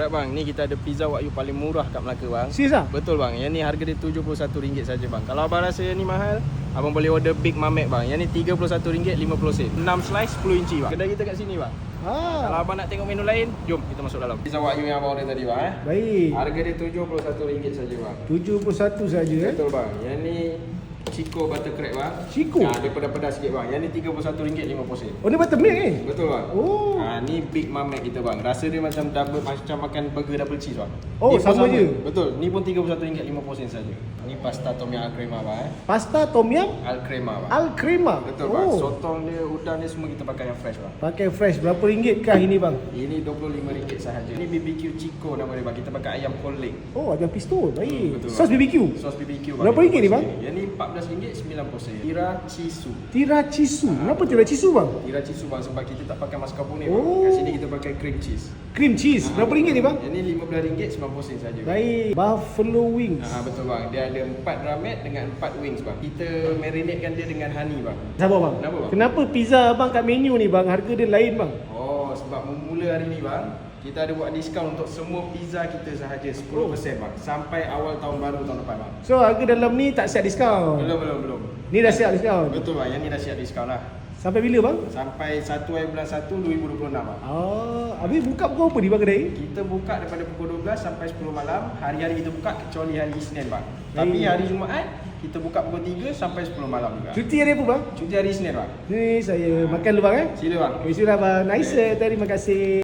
Alright bang, ni kita ada pizza Wagyu paling murah kat Melaka bang. Serius lah? Betul bang, yang ni harga dia RM71 saja bang. Kalau abang rasa yang ni mahal, abang boleh order Big Mamek bang. Yang ni RM31.50. 6 slice 10 inci bang. Kedai kita kat sini bang. Kalau abang nak tengok menu lain, jom kita masuk dalam. Pizza Wagyu yang abang order tadi bang. Baik. Harga dia RM71 saja bang. 71 saja Betul bang. Yang ni Chico butter crab bang. Chico? Dia pedas-pedas sikit bang. Yang ni RM31.50. Oh, ni buttermilk ni? Betul bang. Oh. Ni Big Mamek kita bang. Rasa dia macam double, macam makan burger double cheese bang. Oh, Ni pun sama je? Betul. Ni pun RM31.50 saja. Ni pasta tom yum al crema bang. Pasta tom yum Al crema bang. al crema. Betul bang. Sotong dia, udang dia semua kita pakai yang fresh bang. Pakai fresh. Berapa ringgit kah ini bang? Ini RM25 sahaja. Ini BBQ Chico nama dia bang. Kita pakai ayam whole leg. Oh, ayam pistol. Baik. Betul, Sos bang. BBQ. Sos BBQ bang. Berapa ringgit ni bang? Yang ni RM14.90. Tirachisu. Tirachisu. Kenapa tirachisu bang? Tirachisu bang sebab kita tak pakai mascarpone bang. Oh. Kat sini kita pakai cream cheese. Cream cheese. Berapa ringgit ni bang? Yang ni RM15.90 saja. Baik. Buffalo wings. Betul bang. Dia ada 4 ramet dengan 4 wings bang. Kita marinatekan dia dengan honey bang. Sabar bang. Kenapa, bang? Kenapa pizza abang kat menu ni bang harga dia lain bang? Oh, sebab memula hari ni bang, kita ada buat diskaun untuk semua pizza kita sahaja 10% bang. Sampai awal tahun baru tahun depan bang. So harga dalam ni tak siap diskaun. Belum. Ni dah siap diskaun. Betul bang. Yang ni dah siap diskaun lah. Sampai bila bang? Sampai 1 hari bulan 1 2026 bang. Habis buka pukul apa ni bang kedai? Kita buka daripada pukul 12 sampai 10 malam. Hari-hari kita buka kecuali hari Isnin bang. Tapi hari Jumaat kita buka pukul 3 sampai 10 malam juga. Cuti hari apa bang? Cuti hari Isnin bang. Ni saya makan dulu bang Sila bang. Bismillah bang. Nice. Terima kasih.